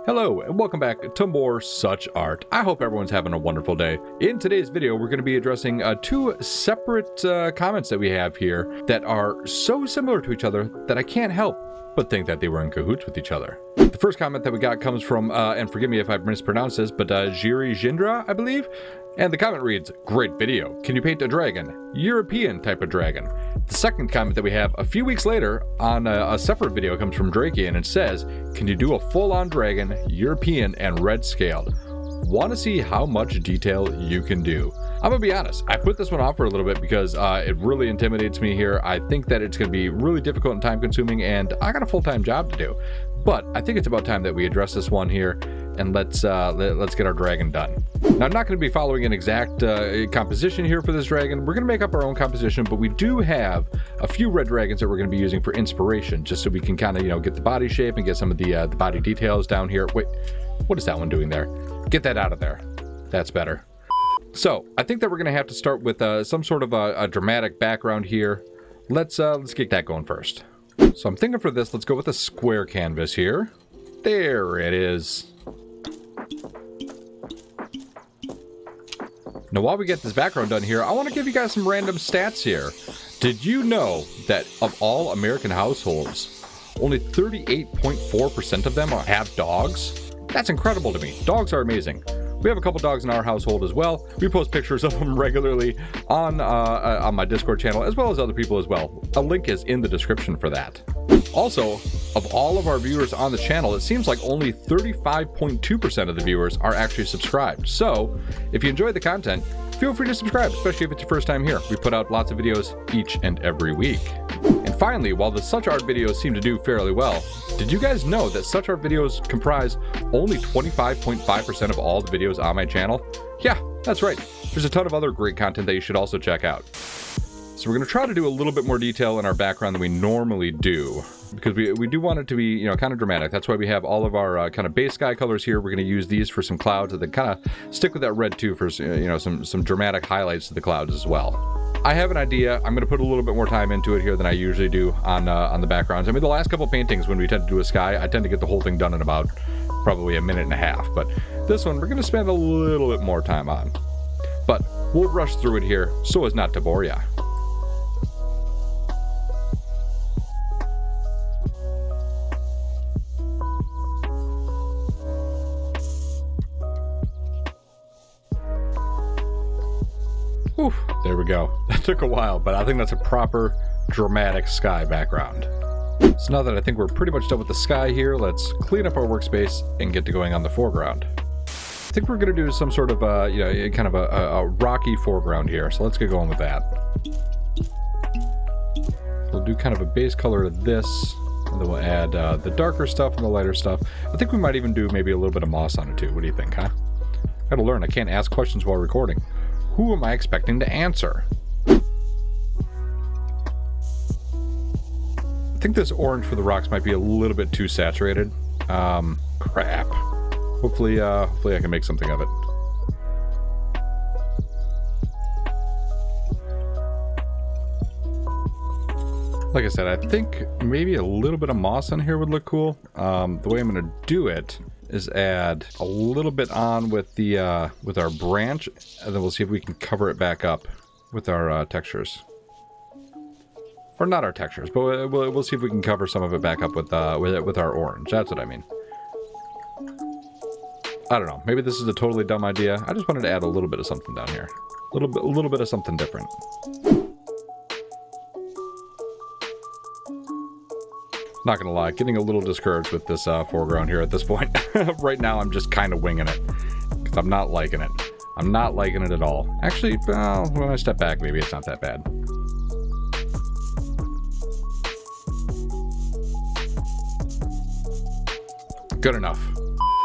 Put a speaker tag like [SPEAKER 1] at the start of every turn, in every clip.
[SPEAKER 1] Hello and welcome back to more SuchArt. I hope everyone's having a wonderful day. In today's video, we're going to be addressing two separate comments that we have here that are so similar to each other that I can't help but think that they were in cahoots with each other. The first comment that we got comes from, and forgive me if I mispronounce this, but Jiri Jindra, I believe. And the comment reads, "Great video. Can you paint a dragon? European type of dragon." The second comment that we have a few weeks later on a separate video comes from Drakey, and it says, "Can you do a full-on dragon, European and red scaled? Want to see how much detail you can do." I'm gonna be honest, I put this one off for a little bit because it really intimidates me here. I think that it's gonna be really difficult and time consuming, and I got a full-time job to do. But I think it's about time that we address this one here, and let's get our dragon done. Now, I'm not going to be following an exact composition here for this dragon. We're going to make up our own composition, but we do have a few red dragons that we're going to be using for inspiration, just so we can kind of, get the body shape and get some of the body details down here. Wait, what is that one doing there? Get that out of there. That's better. So, I think that we're going to have to start with some sort of a dramatic background here. Let's get that going first. So I'm thinking for this, let's go with a square canvas here. There it is. Now, while we get this background done here, I want to give you guys some random stats here. Did you know that of all American households, only 38.4% of them have dogs? That's incredible to me. Dogs are amazing. We have a couple dogs in our household as well. We post pictures of them regularly on my Discord channel, as well as other people as well. A link is in the description for that. Also, of all of our viewers on the channel, it seems like only 35.2% of the viewers are actually subscribed. So, if you enjoy the content, feel free to subscribe, especially if it's your first time here. We put out lots of videos each and every week. And finally, while the SuchArt videos seem to do fairly well, did you guys know that SuchArt videos comprise only 25.5% of all the videos on my channel? Yeah, that's right. There's a ton of other great content that you should also check out. So we're going to try to do a little bit more detail in our background than we normally do, because we do want it to be, kind of dramatic. That's why we have all of our kind of base sky colors here. We're going to use these for some clouds, and then kind of stick with that red too for, some dramatic highlights to the clouds as well. I have an idea. I'm going to put a little bit more time into it here than I usually do on the backgrounds. I mean, the last couple paintings, when we tend to do a sky, I tend to get the whole thing done in about probably a minute and a half. But this one, we're going to spend a little bit more time on. But we'll rush through it here so as not to bore ya. Whew, there we go. That took a while, but I think that's a proper dramatic sky background. So now that I think we're pretty much done with the sky here, let's clean up our workspace and get to going on the foreground. I think we're going to do some sort of, kind of a rocky foreground here, so let's get going with that. We'll do kind of a base color to this, and then we'll add the darker stuff and the lighter stuff. I think we might even do maybe a little bit of moss on it too. What do you think, huh? I gotta learn, I can't ask questions while recording. Who am I expecting to answer? I think this orange for the rocks might be a little bit too saturated. Crap. Hopefully I can make something of it. Like I said, I think maybe a little bit of moss on here would look cool. The way I'm gonna do it is add a little bit on with the with our branch, and then we'll see if we can cover it back up with our textures, or not our textures, but we'll see if we can cover some of it back up with our orange. That's what I mean. I don't know. Maybe this is a totally dumb idea. I just wanted to add a little bit of something down here, a little bit of something different. Not gonna lie, getting a little discouraged with this foreground here at this point. Right now, I'm just kind of winging it, because I'm not liking it. I'm not liking it at all. Actually, when I step back, maybe it's not that bad. Good enough.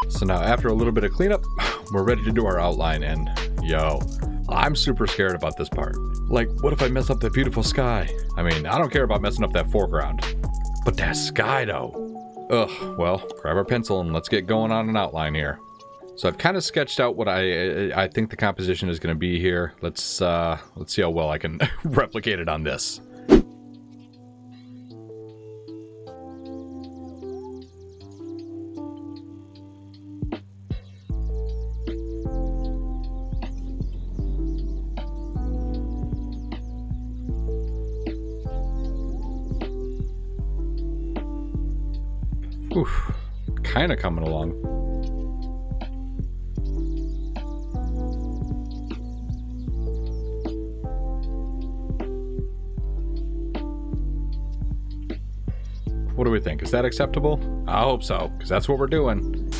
[SPEAKER 1] So now, after a little bit of cleanup, we're ready to do our outline, and yo, I'm super scared about this part. Like, what if I mess up that beautiful sky? I mean, I don't care about messing up that foreground. But that sky, though. Ugh, well, grab our pencil and let's get going on an outline here. So I've kind of sketched out what I think the composition is going to be here. Let's see how well I can replicate it on this. Oof, kind of coming along. What do we think? Is that acceptable? I hope so, because that's what we're doing.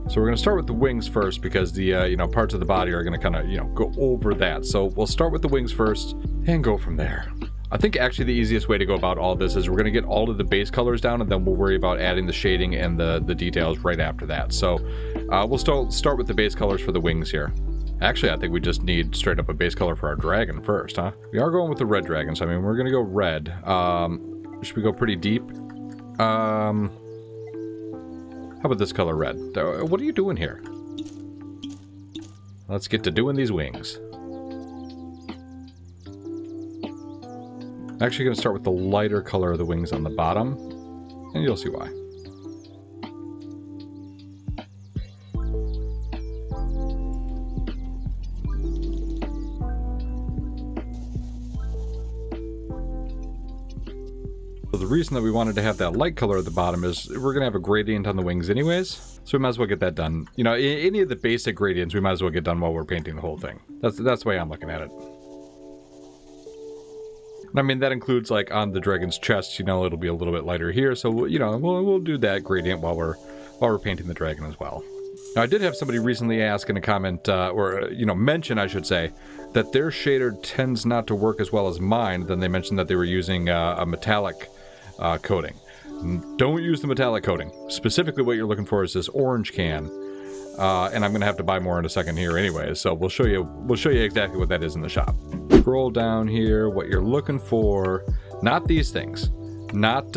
[SPEAKER 1] So we're going to start with the wings first, because the parts of the body are going to kind of go over that. So we'll start with the wings first and go from there. I think actually the easiest way to go about all this is we're going to get all of the base colors down, and then we'll worry about adding the shading and the details right after that. So we'll start with the base colors for the wings here. Actually, I think we just need straight up a base color for our dragon first, huh? We are going with the red dragon, so I mean, we're going to go red. Should we go pretty deep? How about this color red? What are you doing here? Let's get to doing these wings. I'm actually going to start with the lighter color of the wings on the bottom, and you'll see why. So the reason that we wanted to have that light color at the bottom is we're going to have a gradient on the wings anyways, so we might as well get that done. Any of the basic gradients we might as well get done while we're painting the whole thing. That's the way I'm looking at it. I mean, that includes, like, on the dragon's chest, it'll be a little bit lighter here, so, we'll do that gradient while we're painting the dragon as well. Now, I did have somebody recently ask in a comment, mention, I should say, that their shader tends not to work as well as mine. Then they mentioned that they were using a metallic coating. Don't use the metallic coating. Specifically, what you're looking for is this orange can, and I'm going to have to buy more in a second here anyway, so we'll show you exactly what that is in the shop. Scroll down here, what you're looking for, not these things, not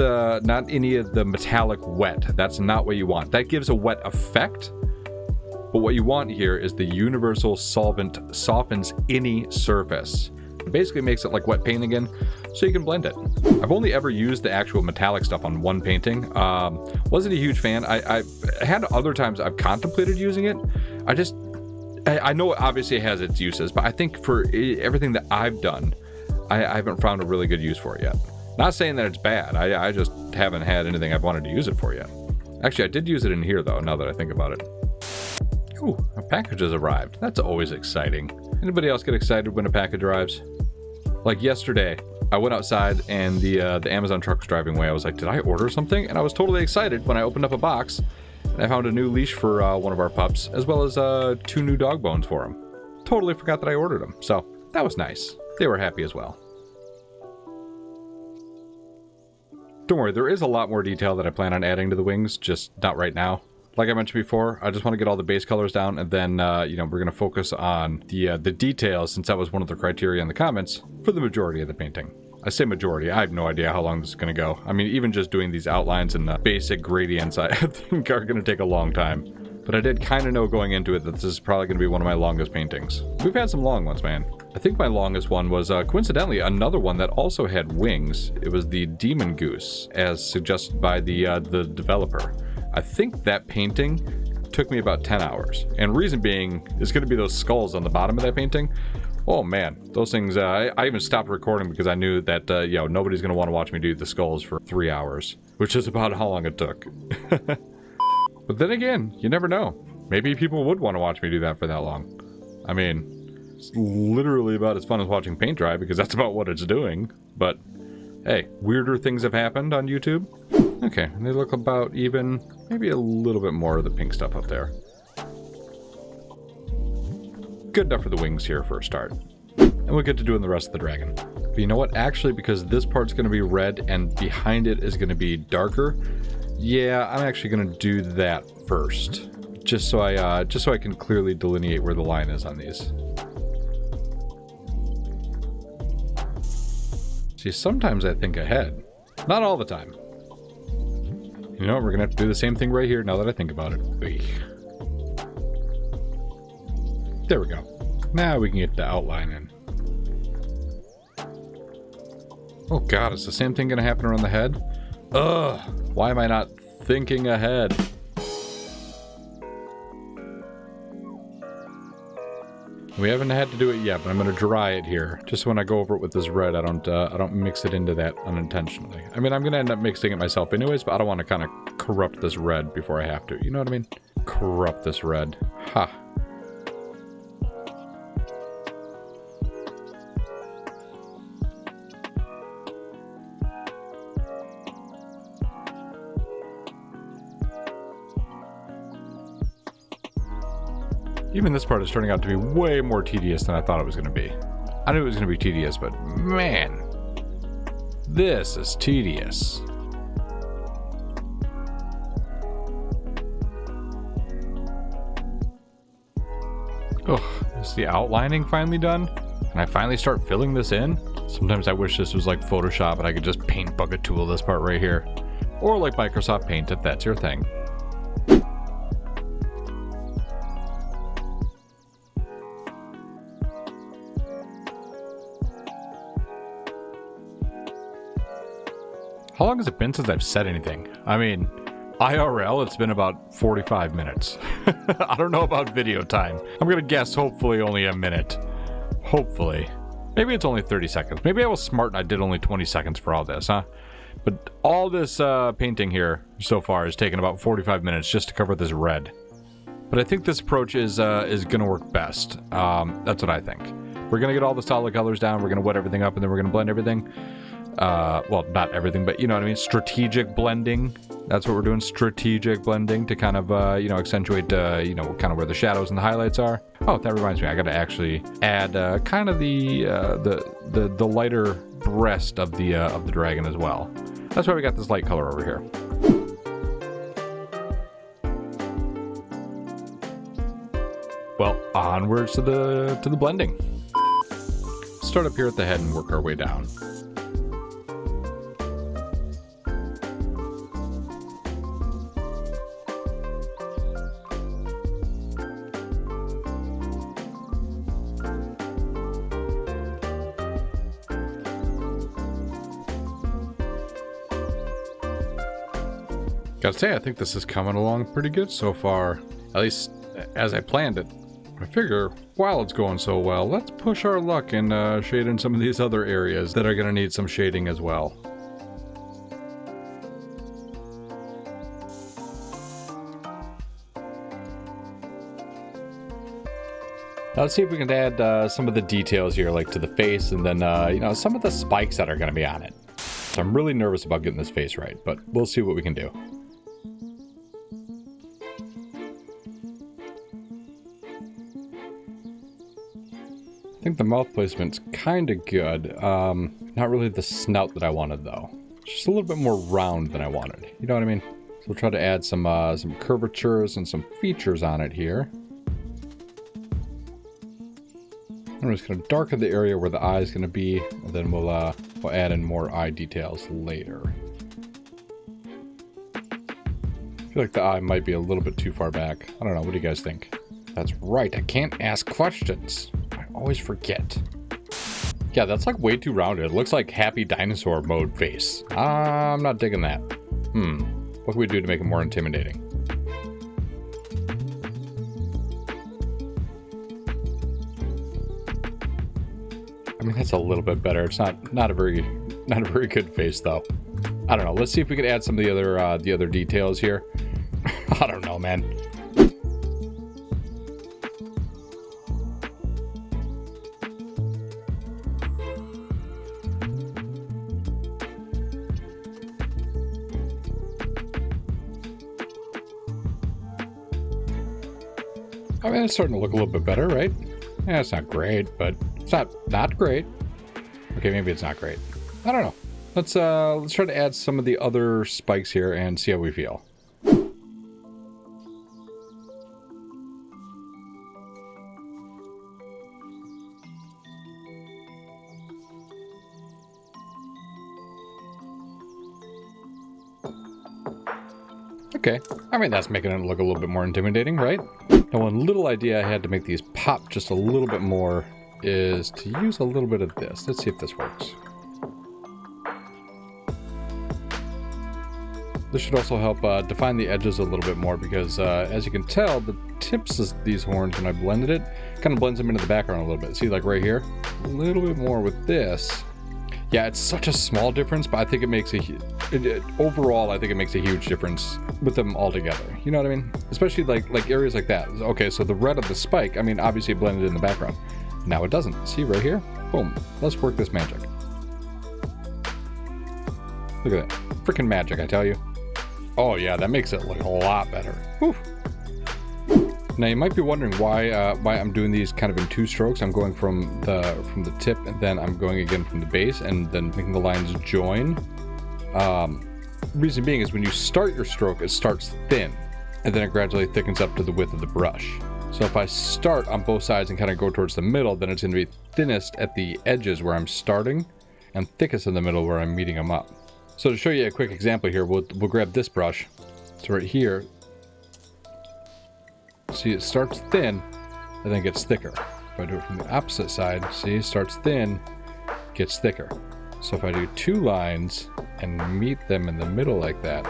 [SPEAKER 1] any of the metallic wet. That's not what you want. That gives a wet effect, but what you want here is the universal solvent softens any surface. It basically makes it like wet paint again, so you can blend it. I've only ever used the actual metallic stuff on one painting. Wasn't a huge fan. I had other times I've contemplated using it. I know it obviously has its uses, but I think for everything that I've done, I haven't found a really good use for it yet. Not saying that it's bad, I just haven't had anything I've wanted to use it for yet. Actually, I did use it in here though, now that I think about it. Ooh, a package has arrived. That's always exciting. Anybody else get excited when a package arrives? Like yesterday, I went outside and the Amazon truck was driving away. I was like, did I order something? And I was totally excited when I opened up a box. I found a new leash for one of our pups, as well as 2 new dog bones for him. Totally forgot that I ordered them, so that was nice. They were happy as well. Don't worry, there is a lot more detail that I plan on adding to the wings, just not right now. Like I mentioned before, I just want to get all the base colors down, and then, we're going to focus on the details, since that was one of the criteria in the comments, for the majority of the painting. I say majority, I have no idea how long this is going to go. I mean, even just doing these outlines and the basic gradients, I think are going to take a long time. But I did kind of know going into it that this is probably going to be one of my longest paintings. We've had some long ones, man. I think my longest one was, coincidentally, another one that also had wings. It was the Demon Goose, as suggested by the developer. I think that painting took me about 10 hours. And reason being is going to be those skulls on the bottom of that painting. Oh man, those things, I even stopped recording because I knew that, nobody's going to want to watch me do the skulls for 3 hours, which is about how long it took. But then again, you never know. Maybe people would want to watch me do that for that long. I mean, it's literally about as fun as watching paint dry because that's about what it's doing. But hey, weirder things have happened on YouTube. Okay, they look about even, maybe a little bit more of the pink stuff up there. Good enough for the wings here for a start. And we'll get to doing the rest of the dragon. But you know what? Actually, because this part's going to be red and behind it is going to be darker, yeah, I'm actually going to do that first. Just so I can clearly delineate where the line is on these. See, sometimes I think ahead. Not all the time. You know what? We're going to have to do the same thing right here now that I think about it. There we go. Now we can get the outline in. Oh god, is the same thing going to happen around the head? Ugh! Why am I not thinking ahead? We haven't had to do it yet, but I'm going to dry it here. Just so when I go over it with this red, I don't mix it into that unintentionally. I mean, I'm going to end up mixing it myself anyways, but I don't want to kind of corrupt this red before I have to. You know what I mean? Corrupt this red. Ha. Even this part is turning out to be way more tedious than I thought it was going to be. I knew it was going to be tedious, but man, this is tedious. Ugh, is the outlining finally done? Can I finally start filling this in? Sometimes I wish this was like Photoshop and I could just paint bucket tool this part right here. Or like Microsoft Paint if that's your thing. How long has it been since I've said anything? I mean, IRL, it's been about 45 minutes. I don't know about video time. I'm gonna guess hopefully only a minute. Hopefully. Maybe it's only 30 seconds. Maybe I was smart and I did only 20 seconds for all this, huh? But all this painting here so far has taken about 45 minutes just to cover this red. But I think this approach is gonna work best. That's what I think. We're gonna get all the solid colors down, we're gonna wet everything up, and then we're gonna blend everything. Well, not everything, but you know what I mean? Strategic blending. That's what we're doing. Strategic blending to kind of, you know, accentuate, you know, kind of where the shadows and the highlights are. Oh, that reminds me. I got to actually add kind of the lighter breast of the dragon as well. That's why we got this light color over here. Well, onwards to the blending. Start up here at the head and work our way down. Gotta say, I think this is coming along pretty good so far. At least as I planned it. I figure, while it's going so well, let's push our luck and shade in some of these other areas that are gonna need some shading as well. Now let's see if we can add some of the details here, like to the face, and then, you know, some of the spikes that are gonna be on it. So I'm really nervous about getting this face right, but we'll see what we can do. I think the mouth placement's kind of good. Not really the snout that I wanted, though. Just a little bit more round than I wanted. You know what I mean? So we'll try to add some curvatures and some features on it here. I'm just going to darken the area where the eye is going to be, and then we'll add in more eye details later. I feel like the eye might be a little bit too far back. I don't know. What do you guys think? That's right. I can't ask questions. Always forget. Yeah, that's like way too rounded. It looks like happy dinosaur mode face. I'm not digging that. What can we do to make it more intimidating? I mean, that's a little bit better. It's not a very good face though. I don't know. Let's see if we can add some of the other details here. I don't know, man. I mean, it's starting to look a little bit better, right? Yeah, it's not great, but it's not great. Okay, maybe it's not great. I don't know. Let's try to add some of the other spikes here and see how we feel. Okay, I mean, that's making it look a little bit more intimidating, right? Now, one little idea I had to make these pop just a little bit more is to use a little bit of this. Let's see if this works. This should also help define the edges a little bit more because, as you can tell, the tips of these horns, when I blended it, kind of blends them into the background a little bit. See, like right here? A little bit more with this. Yeah, it's such a small difference, but I think it makes overall, I think it makes a huge difference with them all together. You know what I mean? Especially like areas like that. Okay, so the red of the spike, I mean, obviously it blended in the background. Now it doesn't. See right here? Boom. Let's work this magic. Look at that. Freaking magic, I tell you. Oh yeah, that makes it look a lot better. Whew. Now you might be wondering why I'm doing these kind of in 2 strokes. I'm going from the tip, and then I'm going again from the base, and then making the lines join. Reason being is when you start your stroke, it starts thin, and then it gradually thickens up to the width of the brush. So if I start on both sides and kind of go towards the middle, then it's going to be thinnest at the edges where I'm starting, and thickest in the middle where I'm meeting them up. So to show you a quick example here, we'll grab this brush. So right here. See, it starts thin and then gets thicker. If I do it from the opposite side, see, it starts thin, gets thicker. So if I do 2 lines and meet them in the middle like that,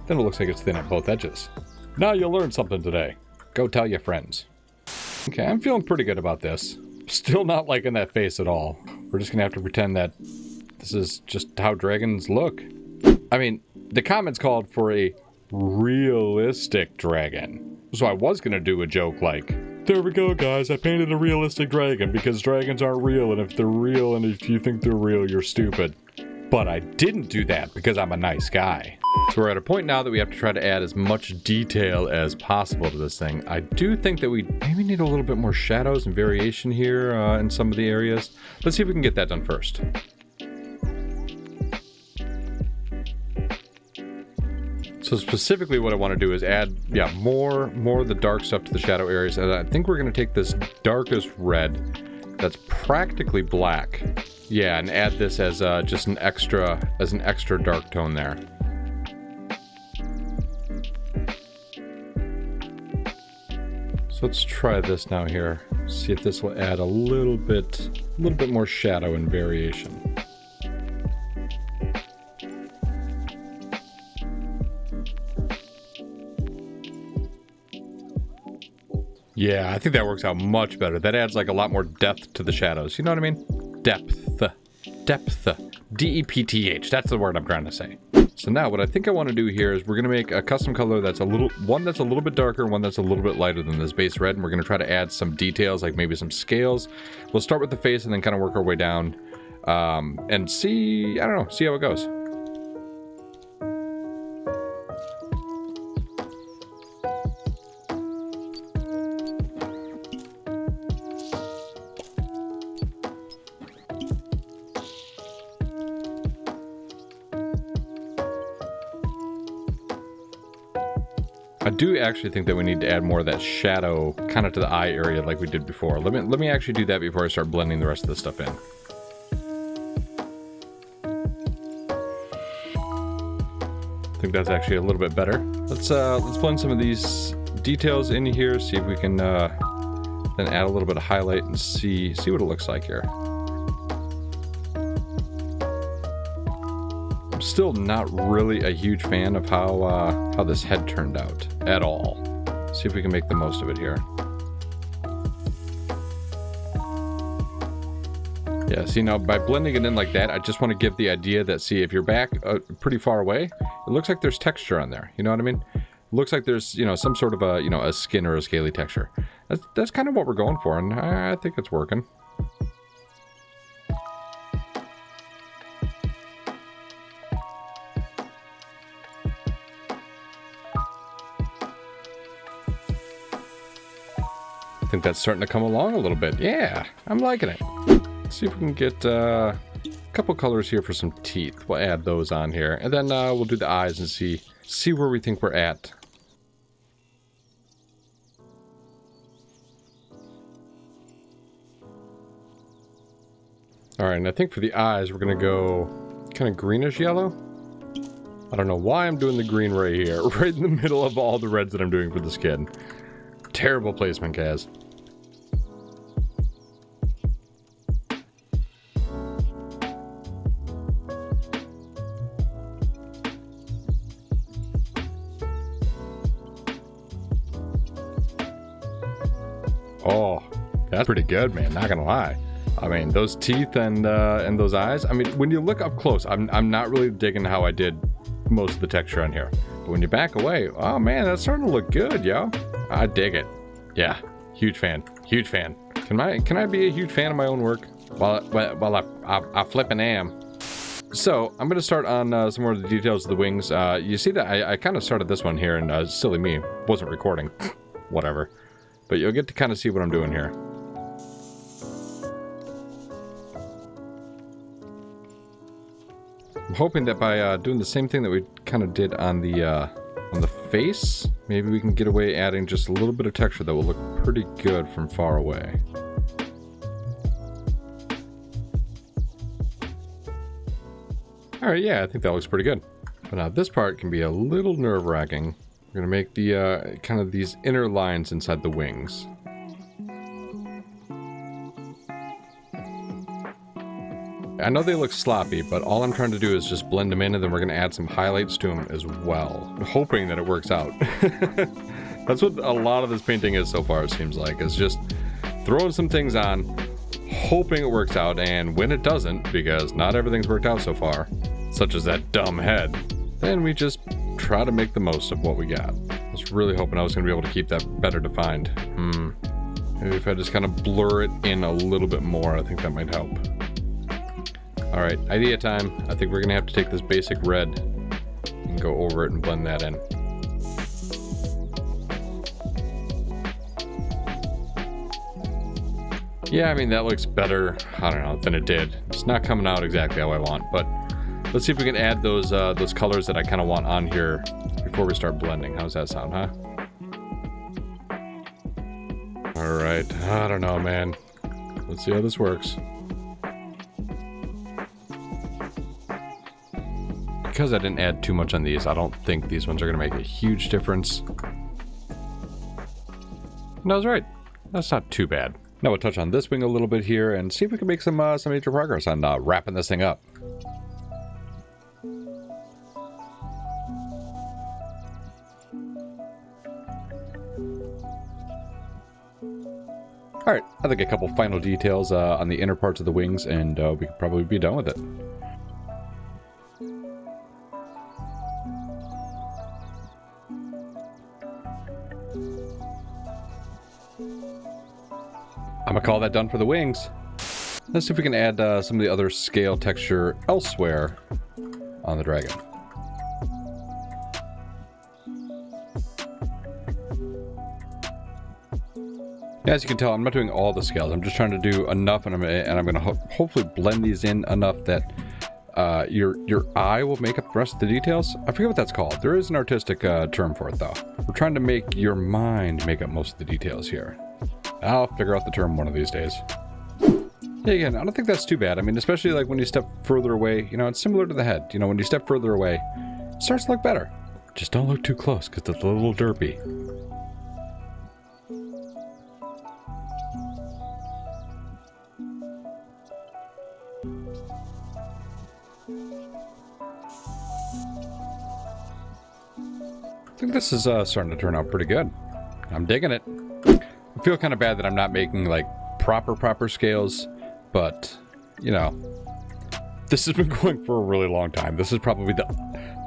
[SPEAKER 1] then it looks like it's thin at both edges. Now you learned something today. Go tell your friends. Okay, I'm feeling pretty good about this. Still not liking that face at all. We're just gonna have to pretend that this is just how dragons look. I mean, the comments called for a realistic dragon. So I was gonna do a joke like, there we go guys, I painted a realistic dragon because dragons aren't real, and if they're real and if you think they're real, you're stupid. But I didn't do that because I'm a nice guy. So we're at a point now that we have to try to add as much detail as possible to this thing. I do think that we maybe need a little bit more shadows and variation here in some of the areas. Let's see if we can get that done first. So specifically what I want to do is add, more of the dark stuff to the shadow areas. And I think we're going to take this darkest red that's practically black. Yeah, and add this as just an extra dark tone there. So let's try this now here. See if this will add a little bit more shadow and variation. Yeah, I think that works out much better. That adds like a lot more depth to the shadows. You know what I mean? Depth. D-E-P-T-H. That's the word I'm trying to say. So now what I think I want to do here is we're going to make a custom color that's one that's a little bit darker, one that's a little bit lighter than this base red. And we're going to try to add some details, like maybe some scales. We'll start with the face and then kind of work our way down and see how it goes. I do actually think that we need to add more of that shadow kind of to the eye area like we did before. Let me actually do that before I start blending the rest of the stuff in. I think that's actually a little bit better. Let's blend some of these details in here, see if we can then add a little bit of highlight and see what it looks like here. Still not really a huge fan of how this head turned out at all. See if we can make the most of it here. Yeah, see now by blending it in like that, I just want to give the idea that, see, if you're back pretty far away, it looks like there's texture on there. You know what I mean? It looks like there's, some sort of a skin or a scaly texture. That's kind of what we're going for, and I think it's working. I think that's starting to come along a little bit. Yeah, I'm liking it. Let's see if we can get a couple colors here for some teeth. We'll add those on here, and then we'll do the eyes and see where we think we're at. All right, and I think for the eyes, we're gonna go kind of greenish yellow. I don't know why I'm doing the green right here, right in the middle of all the reds that I'm doing for the skin. Terrible placement, Kaz. Oh, that's pretty good, man. Not gonna lie. I mean, those teeth and those eyes. I mean, when you look up close, I'm not really digging how I did most of the texture on here. But when you back away, oh man, that's starting to look good, yo. I dig it. Yeah, huge fan. Huge fan. Can I be a huge fan of my own work? Well, I flippin' am. So I'm gonna start on some more of the details of the wings. You see that I kind of started this one here, and silly me, wasn't recording. Whatever. But you'll get to kind of see what I'm doing here. I'm hoping that by doing the same thing that we kind of did on the face, maybe we can get away adding just a little bit of texture that will look pretty good from far away. Alright, yeah, I think that looks pretty good. But now this part can be a little nerve-wracking. We're going to make the kind of these inner lines inside the wings. I know they look sloppy, but all I'm trying to do is just blend them in, and then we're going to add some highlights to them as well. I'm hoping that it works out. That's what a lot of this painting is so far, it seems like. It's just throwing some things on, hoping it works out, and when it doesn't, because not everything's worked out so far, such as that dumb head, then we just try to make the most of what we got. I was really hoping I was going to be able to keep that better defined. Maybe if I just kind of blur it in a little bit more, I think that might help. Alright, idea time. I think we're going to have to take this basic red and go over it and blend that in. Yeah, I mean, that looks better, I don't know, than it did. It's not coming out exactly how I want, but let's see if we can add those colors that I kind of want on here before we start blending. How's that sound, huh? Alright, I don't know, man. Let's see how this works. Because I didn't add too much on these, I don't think these ones are going to make a huge difference. And I was right. That's not too bad. Now we'll touch on this wing a little bit here and see if we can make some major progress on wrapping this thing up. Alright, I think a couple final details on the inner parts of the wings, and we could probably be done with it. I'm gonna call that done for the wings. Let's see if we can add some of the other scale texture elsewhere on the dragon. As you can tell, I'm not doing all the scales. I'm just trying to do enough, and I'm gonna hopefully blend these in enough that your eye will make up the rest of the details. I forget what that's called. There is an artistic term for it, though. We're trying to make your mind make up most of the details here. I'll figure out the term one of these days. Yeah, again, I don't think that's too bad. I mean, especially like when you step further away, you know, it's similar to the head. You know, when you step further away, it starts to look better. Just don't look too close, because it's a little derpy. I think this is starting to turn out pretty good. I'm digging it. I feel kind of bad that I'm not making like proper scales, but you know, this has been going for a really long time. This is probably the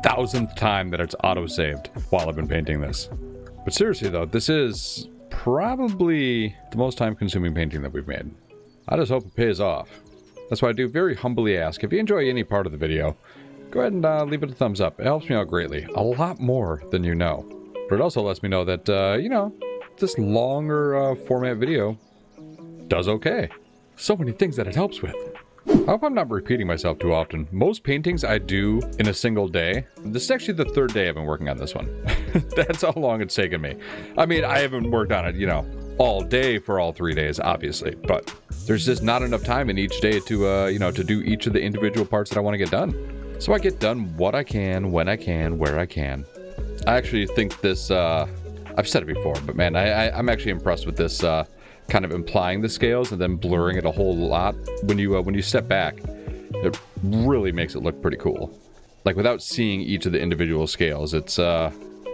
[SPEAKER 1] 1000th time that it's auto-saved while I've been painting this. But seriously though, this is probably the most time-consuming painting that we've made. I just hope it pays off. That's why I do very humbly ask, if you enjoy any part of the video, go ahead and leave it a thumbs up. It helps me out greatly, a lot more than you know. But it also lets me know that, you know, this longer format video does okay. So many things that it helps with. I hope I'm not repeating myself too often. Most paintings I do in a single day. This is actually the 3rd day I've been working on this one. That's how long it's taken me. I mean, I haven't worked on it, you know, all day for all 3 days, obviously. But there's just not enough time in each day to, you know, to do each of the individual parts that I want to get done. So I get done what I can, when I can, where I can. I actually think this, I've said it before, but man, I'm actually impressed with this kind of implying the scales and then blurring it a whole lot. When you step back, it really makes it look pretty cool. Like without seeing each of the individual scales, it's I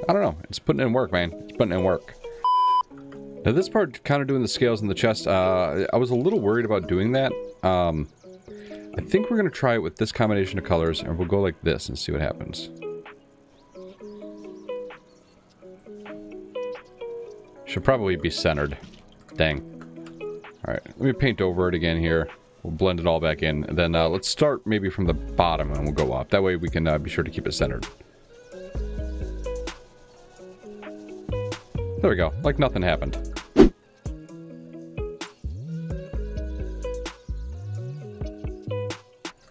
[SPEAKER 1] don't know, it's putting in work, man. It's putting in work. Now this part, kind of doing the scales in the chest, I was a little worried about doing that. I think we're going to try it with this combination of colors, and we'll go like this and see what happens. Should probably be centered. Dang. Alright, let me paint over it again here. We'll blend it all back in. And then let's start maybe from the bottom and we'll go up. That way we can be sure to keep it centered. There we go. Like nothing happened.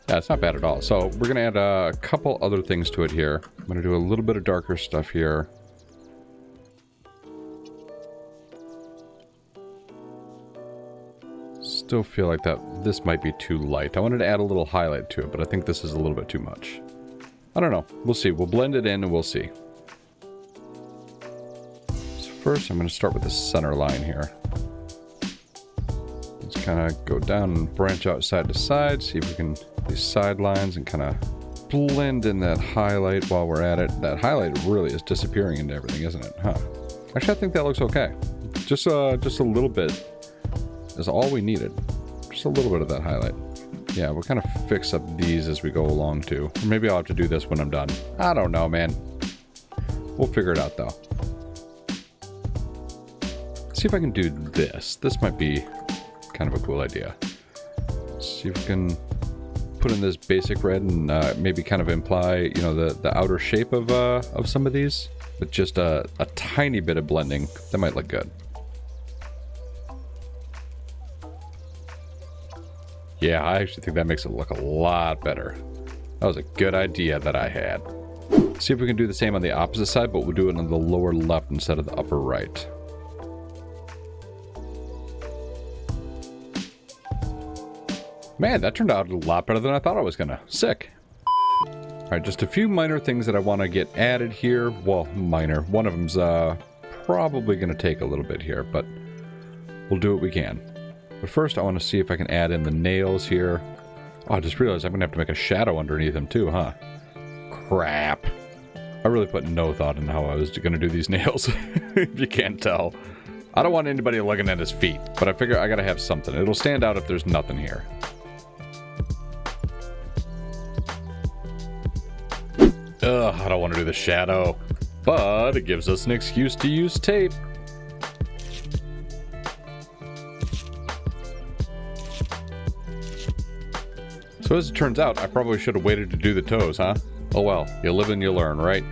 [SPEAKER 1] Yeah, it's not bad at all. So we're going to add a couple other things to it here. I'm going to do a little bit of darker stuff here. Still feel like this might be too light. I wanted to add a little highlight to it, but I think this is a little bit too much. I don't know. We'll see. We'll blend it in and we'll see. So first I'm going to start with the center line here. Let's kind of go down and branch out side to side, see if we can these side lines and kind of blend in that highlight while we're at it. That highlight really is disappearing into everything, isn't it? Huh. Actually, I think that looks okay. Just a little bit is all we needed. Just a little bit of that highlight. Yeah, we'll kind of fix up these as we go along too. Or maybe I'll have to do this when I'm done. I don't know, man. We'll figure it out though. See if I can do this. This might be kind of a cool idea. See if we can put in this basic red and maybe kind of imply, you know, the outer shape of some of these with just a tiny bit of blending. That might look good. Yeah, I actually think that makes it look a lot better. That was a good idea that I had. See if we can do the same on the opposite side, but we'll do it on the lower left instead of the upper right. Man, that turned out a lot better than I thought I was gonna. Sick. Alright, just a few minor things that I want to get added here. Well, minor. One of them's probably gonna take a little bit here, but we'll do what we can. But first, I want to see if I can add in the nails here. Oh, I just realized I'm going to have to make a shadow underneath them too, huh? Crap. I really put no thought into how I was going to do these nails, if you can't tell. I don't want anybody looking at his feet, but I figure I got to have something. It'll stand out if there's nothing here. Ugh, I don't want to do the shadow, but it gives us an excuse to use tape. So as it turns out, I probably should have waited to do the toes, huh? Oh well, you live and you learn, right?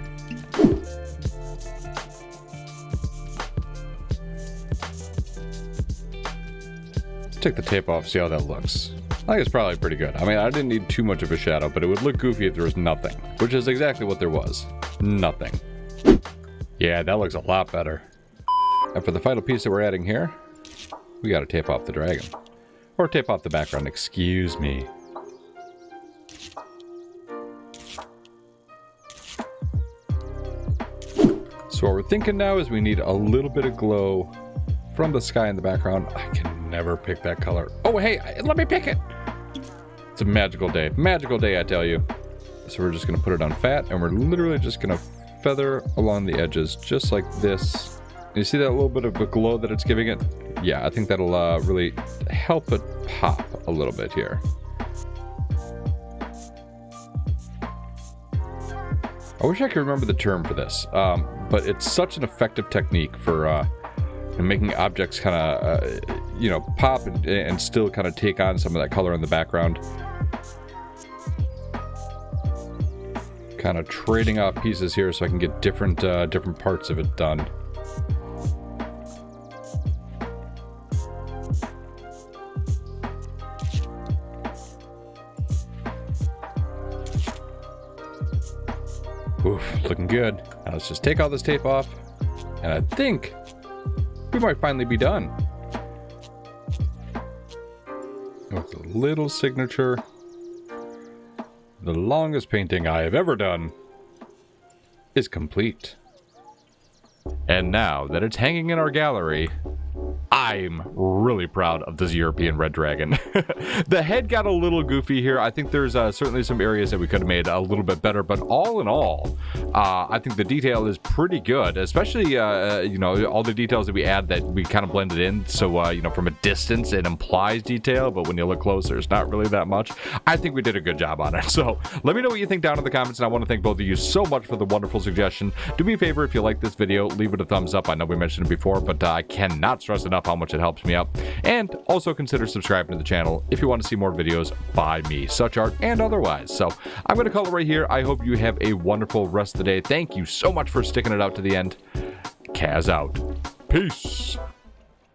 [SPEAKER 1] Let's take the tape off, see how that looks. I think it's probably pretty good. I mean, I didn't need too much of a shadow, but it would look goofy if there was nothing. Which is exactly what there was. Nothing. Yeah, that looks a lot better. And for the final piece that we're adding here, we gotta tape off the dragon. Or tape off the background, excuse me. So what we're thinking now is we need a little bit of glow from the sky in the background. I can never pick that color. Oh, hey, let me pick it. It's a magical day. Magical day, I tell you. So we're just going to put it on fat, and we're literally just going to feather along the edges just like this. And you see that little bit of a glow that it's giving it? Yeah, I think that'll really help it pop a little bit here. I wish I could remember the term for this, but it's such an effective technique for making objects kind of, you know, pop and still kind of take on some of that color in the background. Kind of trading off pieces here so I can get different parts of it done. Oof, looking good. Now let's just take all this tape off, and I think we might finally be done. With a little signature. The longest painting I have ever done is complete. And now that it's hanging in our gallery, I'm really proud of this European red dragon. The head got a little goofy here. I think there's certainly some areas that we could have made a little bit better, but all in all, I think the detail is pretty good, especially, you know, all the details that we add that we kind of blended in. So, you know, from a distance, it implies detail, but when you look closer, it's not really that much. I think we did a good job on it. So let me know what you think down in the comments, and I want to thank both of you so much for the wonderful suggestion. Do me a favor, if you like this video, leave it a thumbs up. I know we mentioned it before, but I cannot stress enough how much it helps me out. And also consider subscribing to the channel if you want to see more videos by me, SuchArt, and otherwise. So I'm going to call it right here. I hope you have a wonderful rest of the day. Thank you so much for sticking it out to the end. Kaz out. Peace.